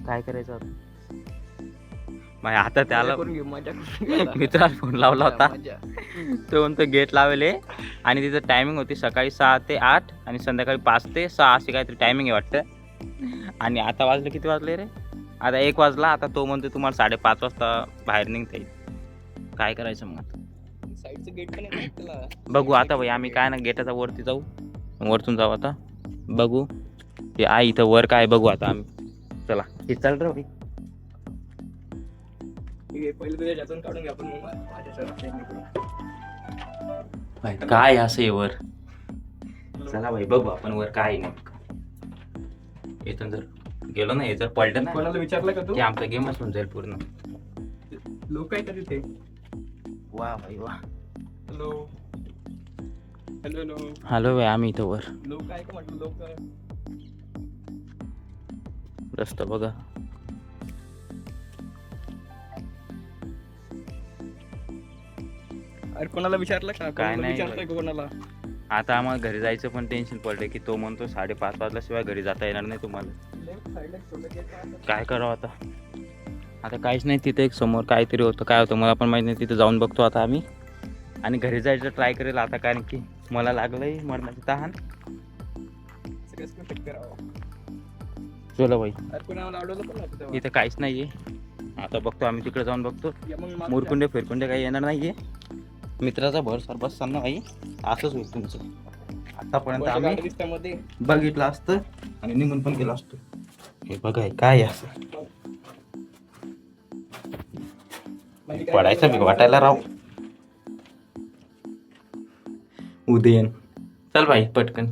काय करायचं आता? माझ्या आता त्याला मित्राला फोन लावला होता. तो म्हणतो गेट लावले आणि तिथं टायमिंग होती सकाळी 6 ते 8 आणि संध्याकाळी 5 ते 6 अशी काहीतरी टायमिंग आहे वाटतं. आणि आता वाजले किती वाजले रे? आता 1 वाजला. आता तो म्हणतो तुम्हाला 5:30 वाजता बाहेर निघता येईल. काय करायचं मग आता? साईडचं गेट पण आहे त्याला. बघू आता भाई, आम्ही काय ना गेटाच्या वरती जाऊ, वरतून जाऊ आता बघू. ते आहे इथं वर काय बघू आता आम्ही. चला हे चाल रे भाई. पहिले तुझ्या ज्यातून काढून घ्या आपण भाई काय असं आहे वर. चला भाई बघू आपण वर काय नेमकं. इथून जर गेलो ना, हे जर पलटं ना, कोणाला विचारलं का तू? की आमचा गेमच होऊन जाईल पूर्ण. लोक काय तरी ते. वा भाई वा. हॅलो हॅलो हॅलो हॅलो भाई, आम्ही इथं वर. लोक काय का म्हटलं लोक. रस्ता बघा. अरे कोणाला विचारलं का? काय नाही विचारतोय कोणाला? आता आम्हाला घरी जायचं पण टेन्शन पडलं की तो म्हणतो 5:30 वाजल्याशिवाय घरी जाता येणार नाही तुम्हाला. काय करावं आता? आता काहीच नाही. तिथे एक समोर काहीतरी होतं. काय होतं मला पण माहिती नाही. तिथे जाऊन बघतो आता आम्ही आणि घरी जायचं ट्राय करेल आता, कारण की मला लागलंय मरणाची तहान. चलो भाई. इथं काहीच नाहीये. आता बघतो आम्ही, तिकडे जाऊन बघतो. मुरकुंडे फिरकुंडे काही येणार नाहीये. मित्राचा भर सरबसताना भाई असंच होईल तुमचं. आतापर्यंत आम्ही बघितलं असतं आणि निघून पण गेलो असतो. हे बघाय काय असं पडायचं बी वाटायला राव. उदयन चल भाई पटकन.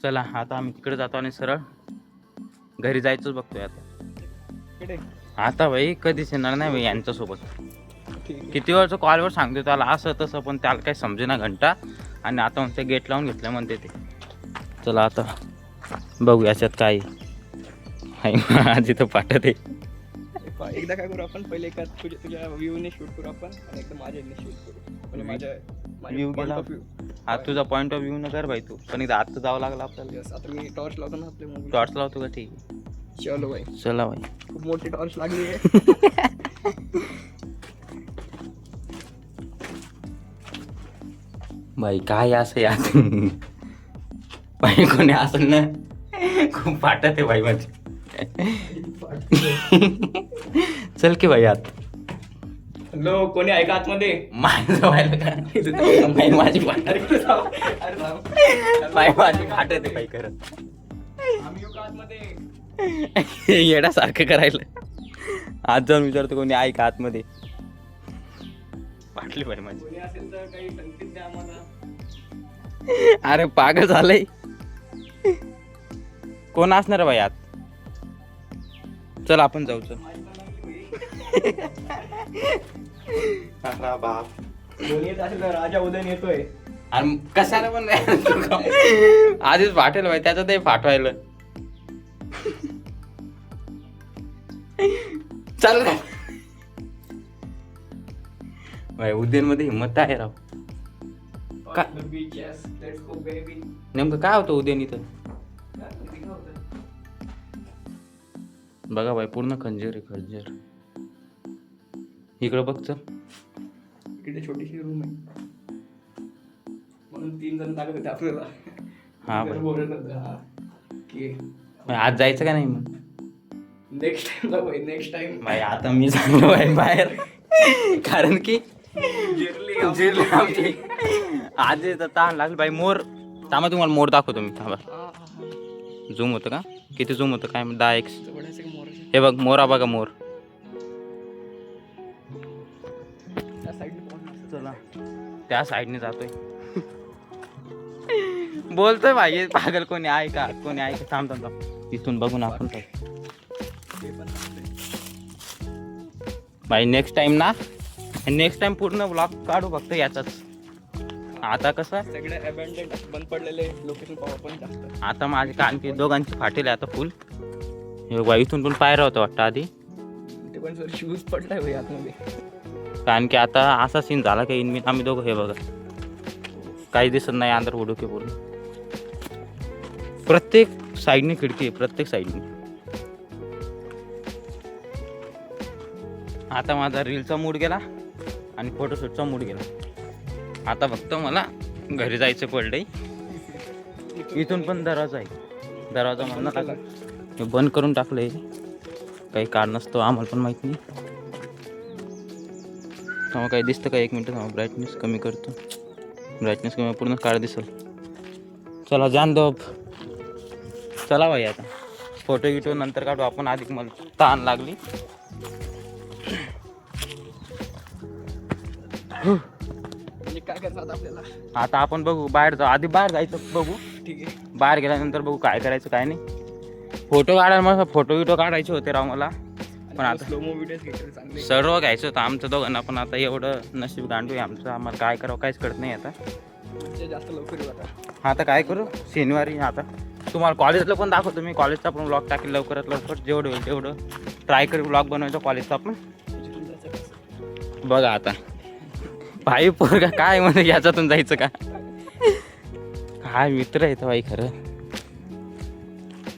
चला आता आम्ही तिकडे जातो आणि सरळ घरी जायचंच बघतोय आता. आता भाई कधीच येणार नाही भाई यांच्यासोबत. किती वेळचं कॉलवर सांगतो त्याला असं तसं, पण त्याला काही समजेना घंटा. आणि आता म्हणते गेट लावून घेतलं म्हणते ते. चला आता बघू याच्यात काय आहे. तो पाठत आहे. एकदा काय करू आपण, पहिले एका तुझ्या व्ह्यूने शूट करू आपण आणि एकदा माझ्या शूट करू. म्हणजे माझ्या व्ह्यू गेला. हा तुझा पॉईंट ऑफ व्ह्यू न कर भाई तू. पण एकदा आत जावं लागलं आपल्याला. आता मी टॉर्च लावतो ना आपल्या मूवी. टॉर्च लावतो का? ठीक आहे. चलो भाई. चला भाई. खूप मोठी टॉर्च लागली आहे. भाई काय असं यार. भाई कोणी असं ना खूप फाटत आहे भाई माझी. चल की भाई आत. हॅलो कोणी आहे का आतमध्ये? माझं व्हायला का भाई माझी फाटत. भाई माझी फाटत आहे भाई करत. आम्ही येऊ का आतमध्ये? येण्यासारखं करायला. आज जाऊन विचारतो कोणी आहे का आतमध्ये. फाटली भाई माझी. कोणी असेल तर काही संकेत द्या आम्हाला. अरे पागल झालंय. कोण असणार भाई आत? चल आपण जाऊ. चल बाप. कोणी येत असेल तर राजा उदयन येतोय. आणि कशाला पण आधीच फाटेल भाई, त्याचं ते फाटवायला. चल भाई उद्यान मध्ये हिंमत आहे राव. नेमकं काय होतं उद्यान इथं? बघा भाई पूर्ण खंजीर आहे खंजीर. इकडं बघ. चल इकडे छोटीशी रूम आहे म्हणून 3 जण लागत होते आपल्याला. हा भाई. बोलत होतं आज जायचं का नाही मग? नेक्स्ट टाइम जाऊ भाई. नेक्स्ट टाइम भाई आता मी सांगलो भाई बाहेर, कारण की जिरली आमची. आज तर तहान लागली भाई. मोर थांबा, तुम्हाला मोर दाखवतो मी. थांबा. झूम होतं का? किती झूम होतं काय? 10x. हे बघ मोरा बघा मोर. चला त्या साईडने जातोय. बोलतोय भाई पागल. कोणी आहे का? कोणी आहे का? थांब थांब थांब. इथून बघून आपण काय भाई नेक्स्ट टाइम ना. नेक्स्ट टाइम पूर्ण ब्लॉग काढू फक्त याचाच. आता कसं सगळे अबंडंट बंद पडलेले लोकेशन पाहू आपण जास्त. आता माझे कारण की दोघांची फाटेल आता फुल. हे बघा इथून पण पायरा होता वाटतं आधी. ते पण सर शूज पडलाय भाई आतमध्ये. कारण की आता असा सीन झाला की इनमिन आम्ही दोघं हे बघा काही दिसत नाही अंदर उडू की पूर्ण. प्रत्येक साईडने खिडकी आहे, प्रत्येक साईडने. आता माझा रीलचा मूड गेला आणि फोटोशूटचा मूड गेला. आता फक्त मला घरी जायचं पडलंय. इथून पण दरवाजा आहे, दरवाजा म्हणून टाकला बंद करून टाकलंय. काही कारण असतो आम्हाला पण माहित नाही. तेव्हा काही दिसतं का? 1 मिनिट ब्राईटनेस कमी करतो. ब्राईटनेस कमी पूर्ण काळ दिसेल. चला जान दो. चला भाई आता फोटो गिटो नंतर काढू आपण. आधी मला ताण लागली. काय करतात आपल्याला आता आपण बघू, बाहेर जाऊ. आधी बाहेर जायचं बघू. ठीक आहे. बाहेर गेल्यानंतर बघू काय करायचं काय नाही. फोटो काढायला मला फोटो विटो काढायचे होते राव मला. पण आता स्लो व्हिडिओज घेतले चांगले. सर्व घ्यायचं होतं आमचं दोघांना. पण आता एवढं नशीब गांडू आहे आमचं. आम्हाला काय करावं काहीच कळत नाही आता. जास्त लवकर येऊ आता. आता काय करू, शनिवारी आता तुम्हाला कॉलेजला पण दाखवतो मी. कॉलेजचा पण ब्लॉग टाकेल लवकरात लवकर. जेवढं होईल तेवढं ट्राय करू ब्लॉग बनवायचा कॉलेजचा पण. बघा आता भाई पोरगा काय म्हणजे याच्यातून जायचं का? काय मित्र आहे तो भाई खरं.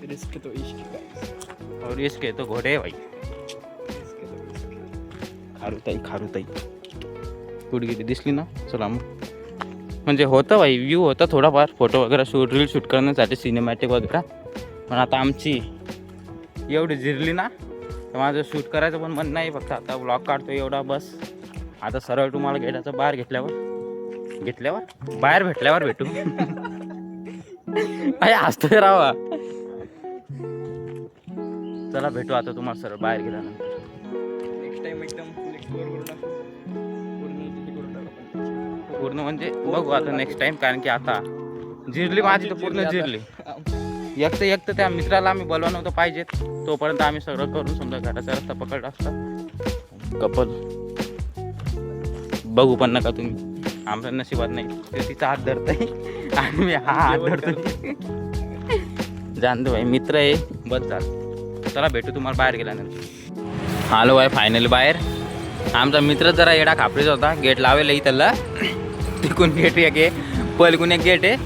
रिस्क तो इश्क का. और रिस्क आहे तो घोडे आहे भाई. खारुताई कुठे गेली दिसली ना? चला मग. म्हणजे होतं भाई व्ह्यू होता थोडाफार फोटो वगैरे शूट रील शूट करण्यासाठी सिनेमॅटिक वगैरे. पण आता आमची एवढी जिरली ना तर माझं शूट करायचं पण मन नाही. फक्त आता ब्लॉग काढतो एवढा बस. आता सरळ तुम्हाला गेटाचं बाहेर बाहेर भेटल्यावर भेटू. अरे हसतोय रावा. चला भेटू आता तुम्हाला सरळ बाहेर गेल्यानंतर. नेक्स्ट टाइम एकदम फुल एक्सप्लोर करून टाकू. पूर्ण म्हणजे बघू आता नेक्स्ट टाइम. कारण की आता जिरली माझी तर पूर्ण जिरली. एक तर त्या मित्राला आम्ही बोलवा नव्हतं पाहिजे. तोपर्यंत आम्ही सगळं करून समजा घराचा रस्ता पकडला असता. कपल बघू पण नका तुम्ही. आमच्या नशिबात नाही. ते तिचा हात धरतंय आणि मी हा हात धरतोय. जाणतो भाई मित्र आहे बस झालं. चला भेटू तुम्हाला बाहेर गेल्यानंतर. आलो भाई फायनली बाहेर. आमचा मित्र जरा येडा खापरीच होता. गेट लावेल त्याला. तिकून गेट एक आहे, पलीकडून एक गेट आहे.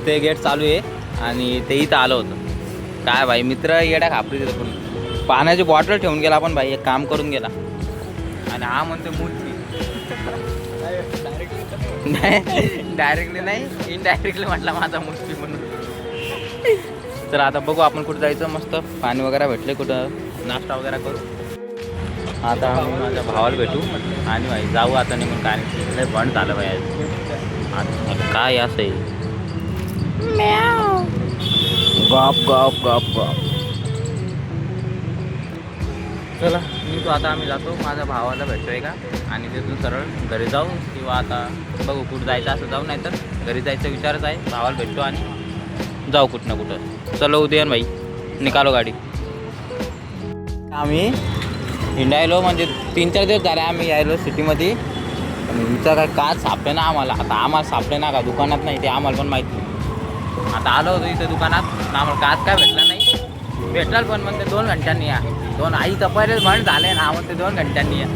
ते गेट चालू आहे आणि ते इथं आलं होतं. काय भाई मित्र येडा खापरीच होता. पण पाण्याची बॉटल ठेवून गेला. पण भाई एक काम करून गेला. आणि हा म्हणतो मूर्ती. नाही डायरेक्टली नाही, इनडायरेक्टली म्हटला माझा मुस्ती म्हणून. तर आता बघू आपण कुठं जायचं. मस्त पाणी वगैरे भेटले, कुठं नाश्ता वगैरे करू. आता आम्ही माझ्या भावाला भेटू आणि भाई जाऊ आता निघून. काय बंद झालं भाई आता. काय असं आहे गप गप गप गप. चला मी तो आता आम्ही जातो. माझ्या भावाला भेटतोय का आणि तिथून सरळ घरी जाऊ. किंवा आता बघू कुठं जायचं असं जाऊ. नाही तर घरी जायचा विचारच आहे. भावाला भेटतो आणि जाऊ कुठं ना कुठं. चलो उद्या भाई निकालो गाडी. आम्ही हिंडायलो म्हणजे 3-4 दिवस झाले आम्ही यायलो सिटीमध्ये. पण हिचं काय काच सापडे ना आम्हाला. आता आम्हाला सापडे ना का दुकानात नाही ते आम्हाला पण माहीत नाही. आता आलो होतो इथं दुकानात. आम्हाला काच काय भेटला नाही. भेटला पण मग ते 2 घंट्यांनी या. आईचं पहिलेच म्हण झाले ना मग ते 2 घंट्यांनी या.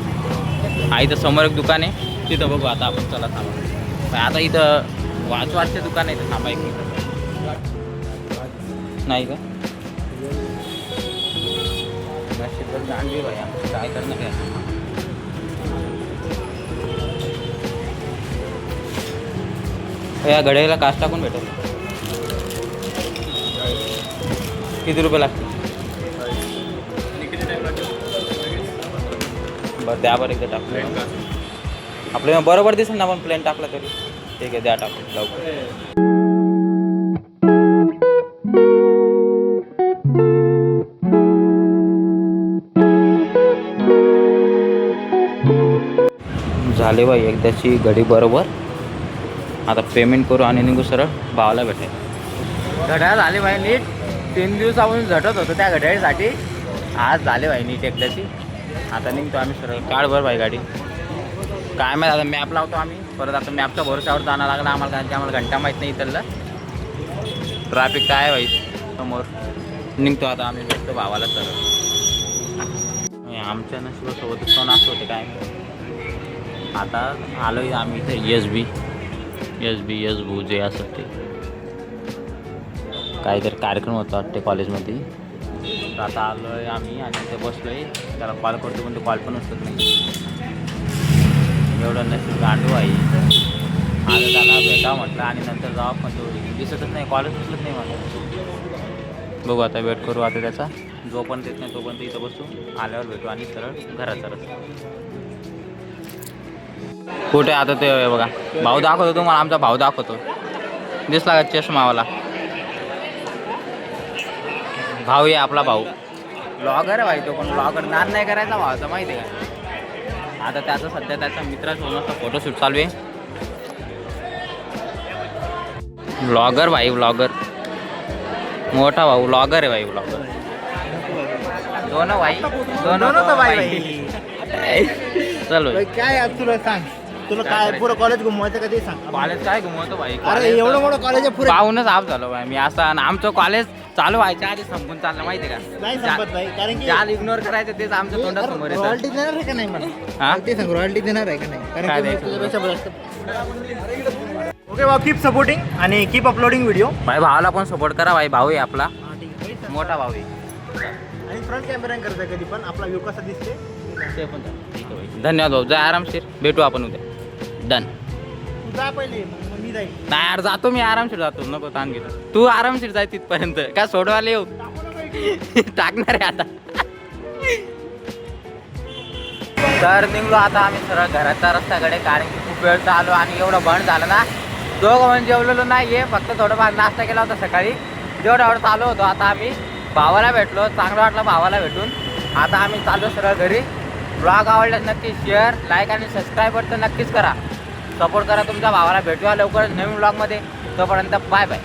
आईचं समोर एक दुकान आहे तिथं बघू आता आपण. चला थांबा. आता इथं वाचवारचे दुकान आहे. इथं थांबा एक मिनिट. नाही का गांडी भाई आमचं काय करणं काय. या घड्याला काच टाकून भेटेल. किती रुपये लागतील? बरं द्या बरं एकदा टाकलं. आपल्या बरोबर दिसेल ना आपण प्लेन टाकला तरी. ठीक आहे द्या टाकून लवकर. झाले बाई एकदाची घडी बरोबर. आता पेमेंट करू आणि निघू सरळ भावाला भेटेल. घड्याळ झाले बाई नीट. 3 दिवसापासून झटत होतो त्या घड्याळीसाठी. आज झाले बाई नीट एकदाची. आता निघतो आम्ही सरळ. काढ बरं बाई गाडी. काय माहीत आता मॅप लावतो आम्ही परत. आता मॅपच्या भरोशावर जाणं लागलं आम्हाला. कारण की आम्हाला घंटा माहीत नाही इथलं ट्रॅफिक काय बाई समोर. निघतो आता आम्ही. भेटतो भावाला सरळ. आमच्या नशिबासोबत सण असं होते काय. आता आलो आहे आम्ही इथे एस बी जे असं ते. काहीतरी कार्यक्रम होता वाटते कॉलेजमध्ये. तर आता आलो आहे आम्ही आणि इथे बसलो आहे. त्याला कॉल करतो पण ते कॉल पण उचलत नाही. एवढं नशीब गांडू आहे. आता त्याला भेटावं म्हटलं आणि नंतर जावं पण तो दिसतच नाही, कॉलच उचलत नाही मला. बघू आता वेट करू आता त्याचा. जोपर्यंत येत नाही तोपर्यंत इथं बसू, आल्यावर भेटू आणि सरळ घरात सरळ. कुठे आता ते बघा भाऊ दाखवतो तुम्हाला, आमचा भाऊ दाखवतो. दिसला का चष्मावाला भाऊ? आहे आपला भाऊ, ब्लॉगर आहे भाई तो. पण ब्लॉगर नाद नाही करायचा भावाचा, माहिती आहे का? आता त्याचा सध्या त्याच्या मित्रासोबत फोटोशूट चालू आहे. ब्लॉगर भाई, ब्लॉगर मोठा भाऊ ब्लॉगर आहे भाई, ब्लॉगर. दोनों भाई, दोनों तो भाई. चलो काय आज तुला सांग, तुला काय पुरं कॉलेज घुमवायचं का ते सांग. कॉलेज काय घुमवतो भाई? अरे एवढं मोठं कॉलेज आहे पुरं. पाहूनच आप झालो भाई मी. असं आणि आमचं कॉलेज चालू व्हायच्या आधी संपून चाललं, माहिती आहे नाही का? संपत नाही, कारण की ज्याला इग्नोर करायचं तेच आमच्या तोंडासमोर येतं. रॉयल्टी देणार आहे का नाही मला? हा? ते सांग, रॉयल्टी देणार आहे का नाही? काय कारण की द्यायचं मी तुझ्यापेक्षा जास्त. ओके भाऊ, कीप सपोर्टिंग आणि कीप अपलोडिंग व्हिडिओ. भाई भावाला पण सपोर्ट करा भाई, भाऊ आहे आपला, आणि मोठा भाऊ आहे. फ्रंट कॅमेरा करता कधी पण आपला व्ह्यू कसा दिसते ते पण ठीक आहे भाई. धन्यवाद भाऊ, जा आरामशीर, भेटू आपण उद्या. डन. तू जा पहिले, मग मी जाईल. नाही यार जातो मी, आरामशीर जातो, नको ताण घेतो. तू आरामशीर जाय तिथपर्यंत, काय सोडवायला येऊ? टाकणार आहे आता. तर निघलो आता आम्ही सरळ घराच्या रस्त्याकडे, कारण की खूप वेळ आलो आणि एवढं बंद झालं ना. दोघं म्हणजे जेवलेलो नाही आहे, फक्त थोडंफार नाश्ता केला होता सकाळी, जेवढं एवढं चालू होतो. आता आम्ही भावाला भेटलो, चांगलं वाटलं भावाला भेटून. आता आम्ही चाललो सरळ घरी. ब्लॉग आवडल्यास नक्की शेअर, लाईक आणि सबस्क्राईब तर नक्कीच करा, सपोर्ट करा तुमच्या भावाला. भेटूया लवकरच नवीन ब्लॉगमध्ये. तोपर्यंत बाय बाय.